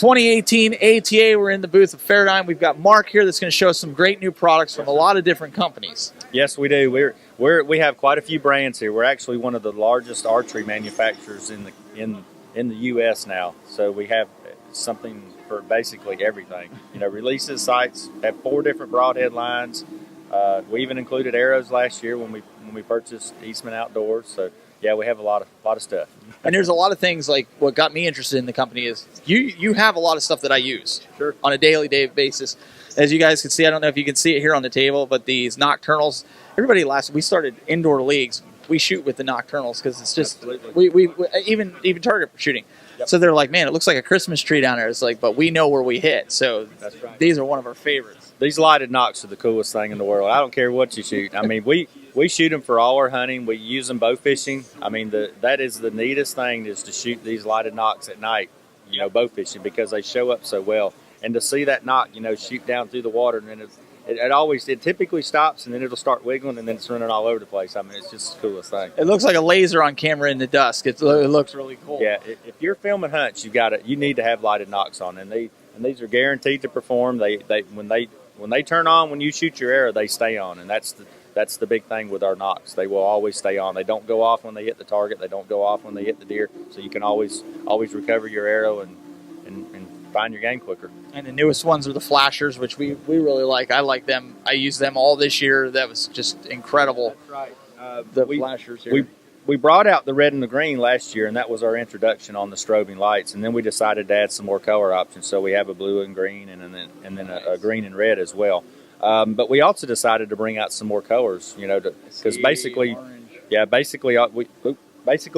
2018 ATA. We're in the booth of Feradyne. We've got Mark here that's going to show us some great new products from a lot of different companies. Yes, we do. We have quite a few brands here. We're actually one of the largest archery manufacturers in the U.S. now. So we have something for basically everything. Releases, sights, have 4 different broadhead lines. We even included arrows last year when we purchased Feradyne Outdoors. So yeah, we have a lot of stuff. And there's a lot of things, like what got me interested in the company is you have a lot of stuff that I use on a daily basis. As you guys can see, I don't know if you can see it here on the table, but these Nockturnals, we started indoor leagues. We shoot with the Nockturnals because it's just, we even target shooting. Yep. So they're like, man, it looks like a Christmas tree down there. It's like, but we know where we hit. So these are one of our favorites. These lighted Nocks are the coolest thing in the world. I don't care what you shoot. I mean, we shoot them for all our hunting. We use them bow fishing. I mean, that is the neatest thing, is to shoot these lighted Nocks at night, bow fishing, because they show up so well. And to see that Nock, shoot down through the water, and then it typically stops, and then it'll start wiggling, and then it's running all over the place. I mean, it's just the coolest thing. It looks like a laser on camera in the dusk. It looks really cool. Yeah, if you're filming hunts, you need to have lighted Nocks on, and these are guaranteed to perform. When they turn on, when you shoot your arrow, they stay on, and that's the big thing with our Nocks. They will always stay on. They don't go off when they hit the target. They don't go off when they hit the deer. So you can always recover your arrow and find your game quicker. And the newest ones are the flashers, which we really like. I like them. I used them all this year. That was just incredible. That's right. The flashers here. We brought out the red and the green last year, and that was our introduction on the strobing lights. And then we decided to add some more color options. So we have a blue and green, and then a green and red as well. But we also decided to bring out some more colors, because basically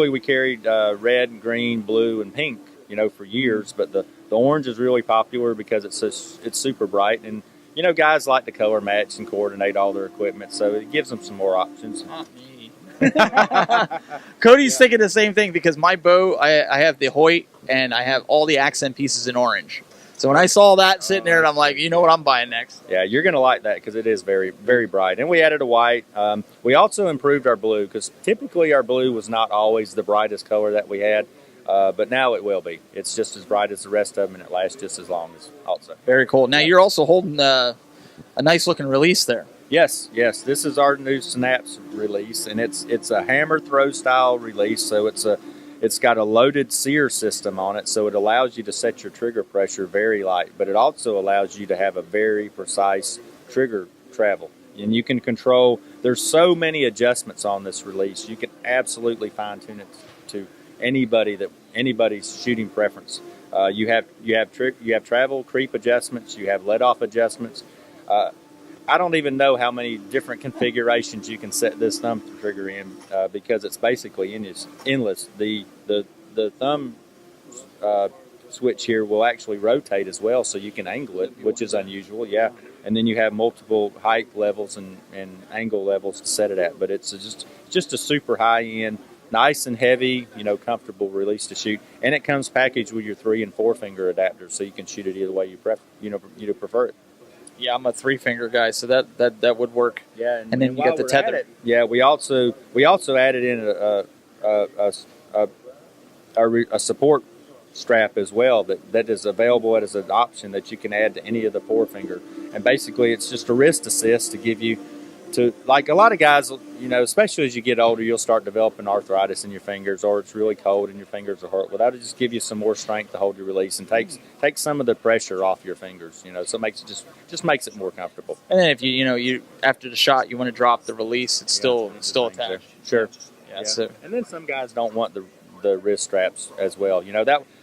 we carried red, green, blue, and pink, for years. But the orange is really popular because it's super bright, and guys like to color match and coordinate all their equipment, so it gives them some more options. Cody's thinking the same thing, because my bow, I have the Hoyt, and I have all the accent pieces in orange. So when I saw that sitting there, and I'm like, you know what I'm buying next? Yeah, you're going to like that, because it is very, very bright. And we added a white. We also improved our blue, because typically our blue was not always the brightest color that we had. But now it will be. It's just as bright as the rest of them, and it lasts just as long as also. Very cool. Now you're also holding a nice looking release there. Yes. This is our new Snaps release, and it's a hammer throw style release. So it's got a loaded sear system on it, so it allows you to set your trigger pressure very light, but it also allows you to have a very precise trigger travel. And you can control. There's so many adjustments on this release. You can absolutely fine tune it to anybody's shooting preference. You have travel creep adjustments. You have let off adjustments. I don't even know how many different configurations you can set this thumb trigger in, because it's basically endless. The thumb switch here will actually rotate as well, so you can angle it, which is unusual. Yeah, and then you have multiple height levels and angle levels to set it at. But it's just a super high end, nice and heavy, comfortable release to shoot, and it comes packaged with your 3 and 4 finger adapter, so you can shoot it either way you prefer it. Yeah, I'm a 3-finger guy, so that would work. Yeah, and then you got the tether. We also added in a support strap as well that is available as an option that you can add to any of the 4-finger. And basically, it's just a wrist assist to give you. Like a lot of guys, especially as you get older, you'll start developing arthritis in your fingers, or it's really cold and your fingers are hurt. Well, that'll just give you some more strength to hold your release and take some of the pressure off your fingers. So it makes it just makes it more comfortable. And then if you after the shot you want to drop the release, it's still attached. Sure. Yeah. So. And then some guys don't want the wrist straps as well.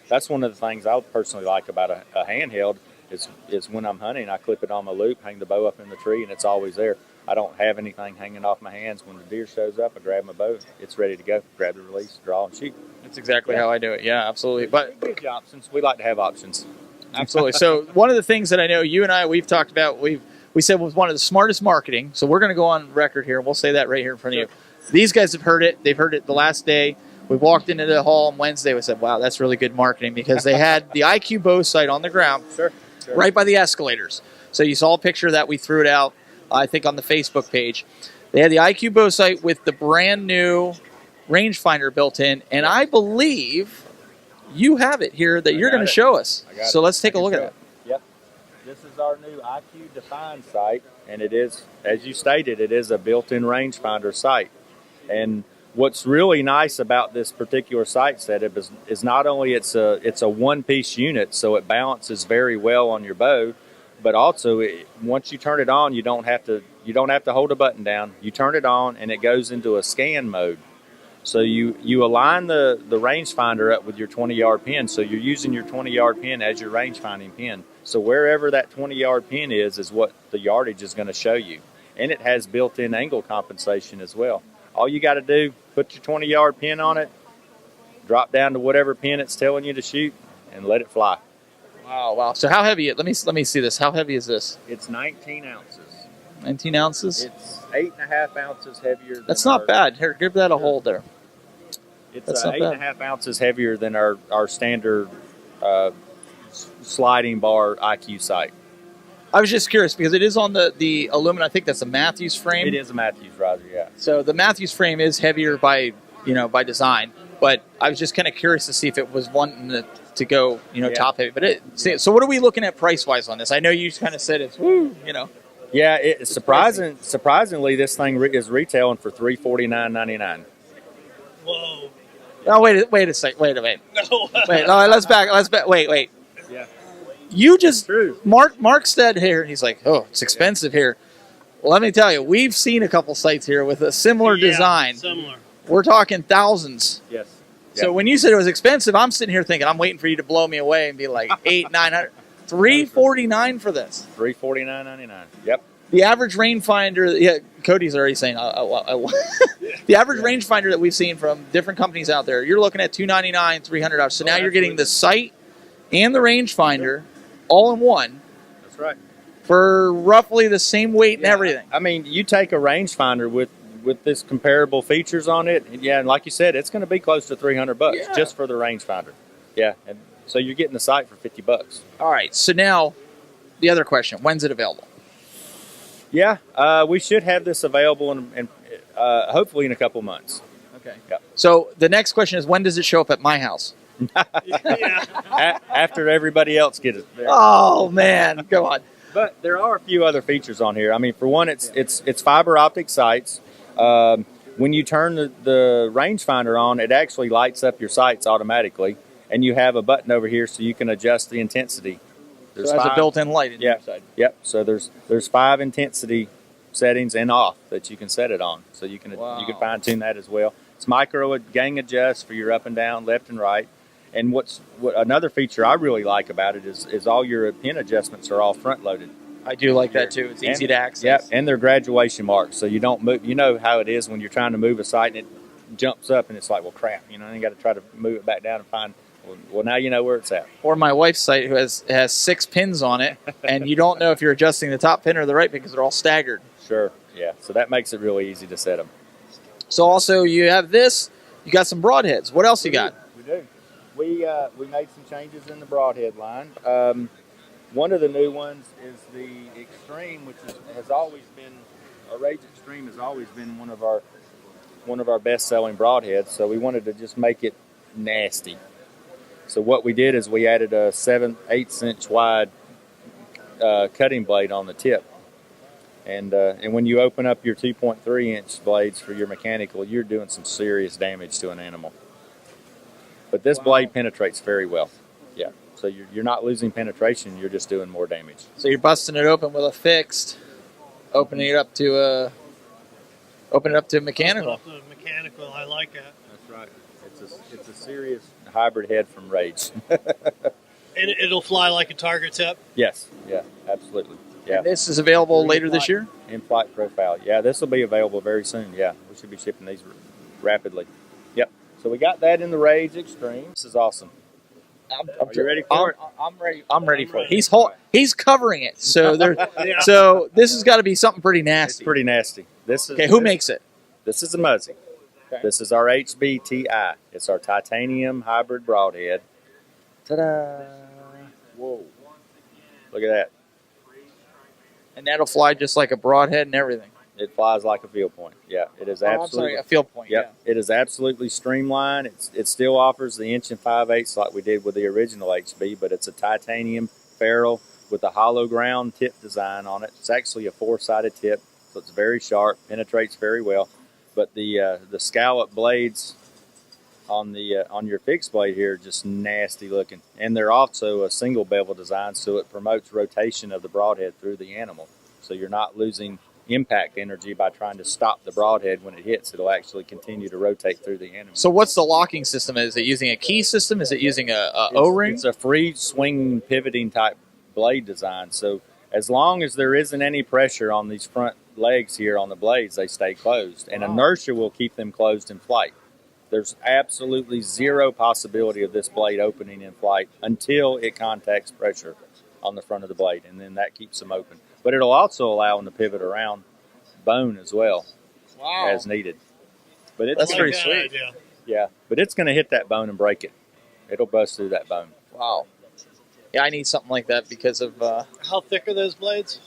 That's one of the things I personally like about a handheld is when I'm hunting, I clip it on my loop, hang the bow up in the tree, and it's always there. I don't have anything hanging off my hands. When the deer shows up, I grab my bow. It's ready to go. Grab the release, draw, and shoot. That's exactly how I do it. Yeah, absolutely. But it gives you options. We like to have options. Absolutely. So one of the things that I know you and we've talked about, we said was one of the smartest marketing. So we're going to go on record here, and we'll say that right here in front of you. These guys have heard it. They've heard it the last day. We walked into the hall on Wednesday. We said, wow, that's really good marketing, because they had the IQ Bowsight on the ground right by the escalators. So you saw a picture that we threw it out, I think, on the Facebook page. They had the IQ Bowsight with the brand new rangefinder built in, and I believe you have it here that you're going to show us. So let's take a look at it. Yep. This is our new IQ Define sight, and it is, as you stated, it is a built-in rangefinder sight. And what's really nice about this particular sight setup is not only it's a one-piece unit, so it balances very well on your bow, but also once you turn it on, you don't have to hold a button down. You turn it on, and it goes into a scan mode. So you align the rangefinder up with your 20-yard pin, so you're using your 20-yard pin as your range-finding pin. So wherever that 20-yard pin is what the yardage is going to show you. And it has built-in angle compensation as well. All you got to do, put your 20-yard pin on it, drop down to whatever pin it's telling you to shoot, and let it fly. Wow. So how heavy? Let me see this. How heavy is this? It's 19 ounces. 19 ounces? It's 8.5 ounces heavier than That's not bad. Here, give that a hold there. It's 8.5 ounces heavier than our standard sliding bar IQ sight. I was just curious because it is on the aluminum. I think that's a Matthews frame. It is a Matthews riser, yeah. So the Matthews frame is heavier by design. But I was just kind of curious to see if it was wanting to go top heavy. But so what are we looking at price wise on this? I know you kind of said it's Yeah, surprisingly, this thing is retailing for $349.99. Whoa. Oh, wait a second. Wait. No. Wait, no, let's back. Wait. Yeah. You just True. Mark said here, he's like, oh, it's expensive here. Well, let me tell you, we've seen a couple sites here with a similar design. Similar. We're talking thousands. Yes. So when you said it was expensive, I'm sitting here thinking, I'm waiting for you to blow me away and be like $800, $349 for this. $349.99. Yep. The average rangefinder, yeah, Cody's already saying, the average rangefinder that we've seen from different companies out there, you're looking at $299, $300. So now you're getting the sight and the rangefinder all in one. That's right. For roughly the same weight and everything. I mean, you take a rangefinder with this comparable features on it, and like you said, it's going to be close to $300 just for the rangefinder. Yeah, and so you're getting the sight for $50. All right. So now, the other question: when's it available? Yeah, we should have this available in hopefully in a couple months. Okay. Yep. So the next question is, when does it show up at my house? After everybody else gets it. Oh man, come on. But there are a few other features on here. I mean, for one, it's fiber optic sights. When you turn the rangefinder on, it actually lights up your sights automatically, and you have a button over here so you can adjust the intensity. There's a built-in light in your side. Yep. So there's 5 intensity settings and off that you can set it on, so you can fine tune that as well. It's micro gang adjust for your up and down, left and right. And what another feature I really like about it is all your pin adjustments are all front loaded. I do like that too. It's easy to access. Yep, and they're graduation marks, so you don't move. You know how it is when you're trying to move a sight and it jumps up and it's like, well, crap. You got to try to move it back down and find. Well, now you know where it's at. Or my wife's site who has 6 pins on it, and you don't know if you're adjusting the top pin or the right pin because they're all staggered. Sure. Yeah. So that makes it really easy to set them. So also you have this. You got some broadheads. What else you got? We do. We made some changes in the broadhead line. One of the new ones is the Extreme, which has always been, our Rage Extreme has always been one of our best-selling broadheads. So we wanted to just make it nasty. So what we did is we added a 7/8 inch wide cutting blade on the tip, and when you open up your 2.3 inch blades for your mechanical, you're doing some serious damage to an animal. But this blade penetrates very well. Yeah. So you're not losing penetration, you're just doing more damage. So you're busting it open with a fixed, opening it up to mechanical. Open up to mechanical, I like that. That's right. It's a serious hybrid head from Rage. And it'll fly like a target tip? Yes. Yeah, absolutely. Yeah. And this is available later this year? In-flight profile. Yeah, this will be available very soon. Yeah, we should be shipping these rapidly. Yep. So we got that in the Rage Extreme. This is awesome. Are you ready for it? I'm ready for it. He's covering it. So so this has got to be something pretty nasty. It's pretty nasty. Who makes it? This is a Muzzy. Okay. This is our HBTI. It's our titanium hybrid broadhead. Ta-da! Whoa! Look at that. And that'll fly just like a broadhead and everything. It flies like a field point. Yeah, it is Oh, I'm absolutely. sorry, a field point. Yep, it is absolutely streamlined. It still offers the 1 5/8 like we did with the original HB, but it's a titanium ferrule with a hollow ground tip design on it. It's actually a 4-sided tip, so it's very sharp, penetrates very well. But the scallop blades on your fixed blade here are just nasty looking, and they're also a single bevel design, so it promotes rotation of the broadhead through the animal. So you're not losing impact energy by trying to stop the broadhead when it hits. It'll actually continue to rotate through the animal. So what's the locking system? Is it using a key system? Is it using a O-ring? It's a free swinging pivoting type blade design. So as long as there isn't any pressure on these front legs here on the blades, they stay closed, and inertia will keep them closed in flight. There's absolutely zero possibility of this blade opening in flight until it contacts pressure on the front of the blade, and then that keeps them open. But it'll also allow them to pivot around bone as well, as needed. But That's pretty that sweet. idea. Yeah, but it's going to hit that bone and break it. It'll bust through that bone. Wow. Yeah, I need something like that because of. How thick are those blades?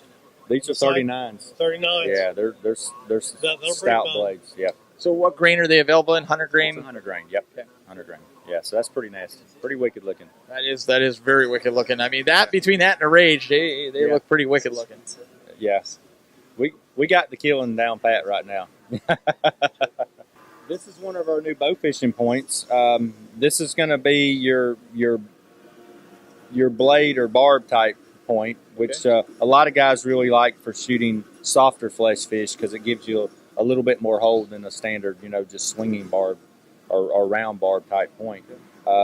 These are 39s. 39s. Yeah, they're That'll stout break bone. blades. Yeah. So what grain are they available in? 100 grain? 100 grain. Yep. 100 grain. Yeah, so that's pretty nasty. Pretty wicked looking. That is very wicked looking. I mean, that between that and a Rage, they look pretty wicked looking. Yeah. We got the killing down pat right now. This is one of our new bow fishing points. This is going to be your blade or barb type point, which a lot of guys really like for shooting softer flesh fish because it gives you a little bit more hold than a standard, just swinging barb or round barb type point.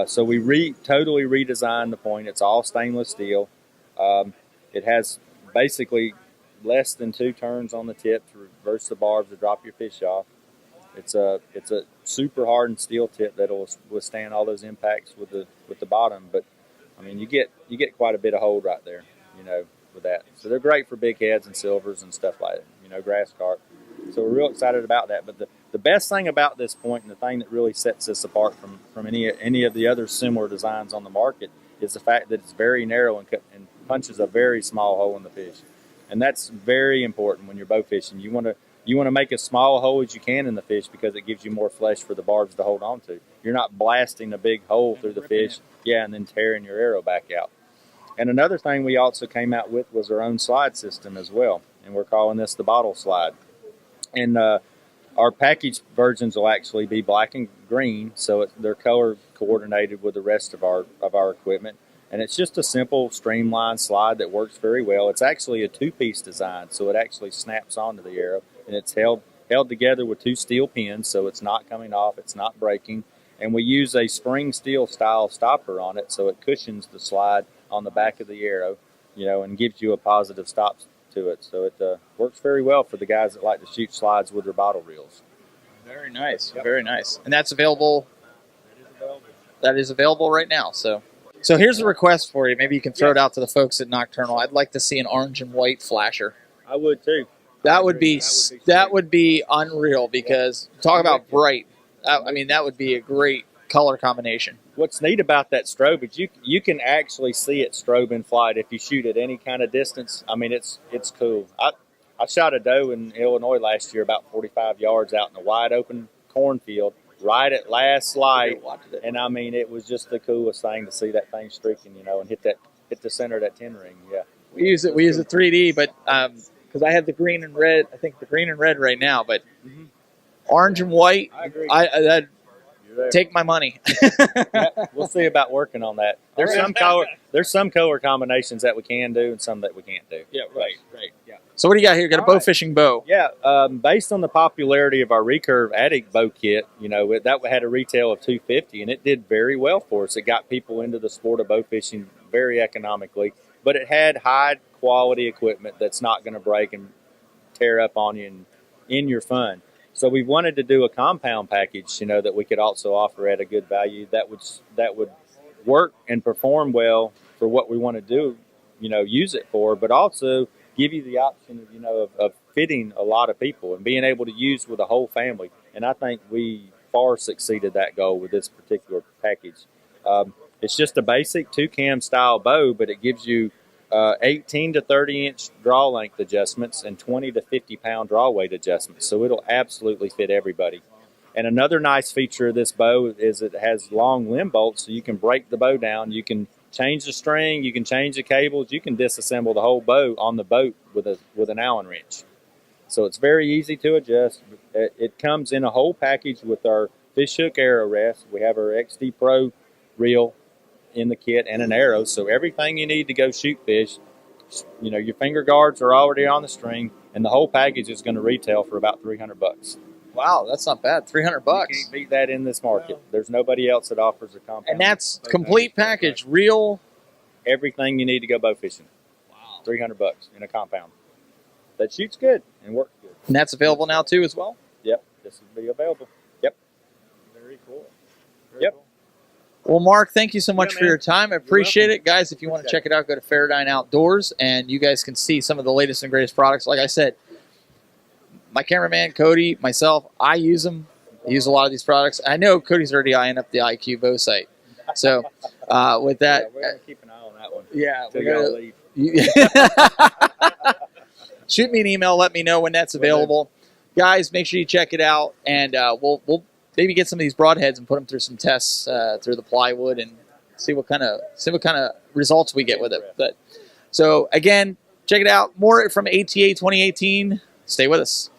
So we totally redesigned the point. It's all stainless steel. It has basically less than 2 turns on the tip to reverse the barbs to drop your fish off. It's a super hardened steel tip that'll withstand all those impacts with the bottom. But I mean, you get quite a bit of hold right there, with that. So they're great for big heads and silvers and stuff like that, grass carp. So we're real excited about that. But the best thing about this point, and the thing that really sets this apart from any of the other similar designs on the market, is the fact that it's very narrow and punches a very small hole in the fish. And that's very important when you're bow fishing. You want to make as small a hole as you can in the fish because it gives you more flesh for the barbs to hold on to. You're not blasting a big hole through the fish, and then tearing your arrow back out. And another thing we also came out with was our own slide system as well, and we're calling this the bottle slide. And our packaged versions will actually be black and green, so they're color coordinated with the rest of our equipment. And it's just a simple streamlined slide that works very well. It's actually a 2-piece design, so it actually snaps onto the arrow, and it's held together with 2 steel pins, so it's not coming off, it's not breaking. And we use a spring steel style stopper on it, so it cushions the slide on the back of the arrow, and gives you a positive stop to it. So it works very well for the guys that like to shoot slides with their bottle reels. Very nice. Yep. Very nice. And that's available? That is available right now. So here's a request for you. Maybe you can throw it out to the folks at Nockturnal. I'd like to see an orange and white flasher. I would too. That would be unreal because talk about bright. I mean, that would be a great color combination. What's neat about that strobe is you can actually see it strobe in flight if you shoot at any kind of distance. I mean, it's cool. I shot a doe in Illinois last year about 45 yards out in a wide open cornfield right at last light, and I mean, it was just the coolest thing to see that thing streaking, and hit the center of that 10 ring. Yeah, we use it 3D, but because I have the green and red, I think the green and red right now, but orange and white, I agree. Take my money. Yeah, we'll see about working on that. There's some color combinations that we can do and some that we can't do. Yeah, right. Yeah. So what do you got here? You got a bow fishing bow. Yeah, based on the popularity of our recurve addict bow kit, that had a retail of $250, and it did very well for us. It got people into the sport of bow fishing very economically, but it had high quality equipment that's not going to break and tear up on you and in your fun. So we wanted to do a compound package, that we could also offer at a good value that would work and perform well for what we want to do, use it for, but also give you the option of fitting a lot of people and being able to use with a whole family. And I think we far succeeded that goal with this particular package. It's just a basic 2-cam style bow, but it gives you 18 to 30-inch draw length adjustments and 20 to 50-pound draw weight adjustments. So it'll absolutely fit everybody. And another nice feature of this bow is it has long limb bolts, so you can break the bow down. You can change the string, you can change the cables, you can disassemble the whole bow on the boat with an Allen wrench. So it's very easy to adjust. It comes in a whole package with our fish hook arrow rest. We have our XD Pro reel in the kit and an arrow. So everything you need to go shoot fish, you know, your finger guards are already on the string, and the whole package is going to retail for about $300. Wow, that's not bad. $300. You can't beat that in this market. There's nobody else that offers a compound. And that's complete package, reel. Everything you need to go bow fishing. Wow. $300 in a compound. That shoots good and works good. And that's available now too as well? Yep, this will be available. Yep. Very cool. Yep. Cool. Well, Mark, thank you so much for man. your time. I appreciate it. Guys, if you want to check it out, go to Feradyne Outdoors, and you guys can see some of the latest and greatest products. Like I said, my cameraman, Cody, myself, I use them. I use a lot of these products. I know Cody's already eyeing up the IQ Bowsight. So with that... Yeah, we're going to keep an eye on that one. Yeah. Until y'all leave. Shoot me an email. Let me know when that's available. Guys, make sure you check it out, and we'll maybe get some of these broadheads and put them through some tests through the plywood and see what kind of results we get with it. But so again, check it out. More from ATA 2018. Stay with us.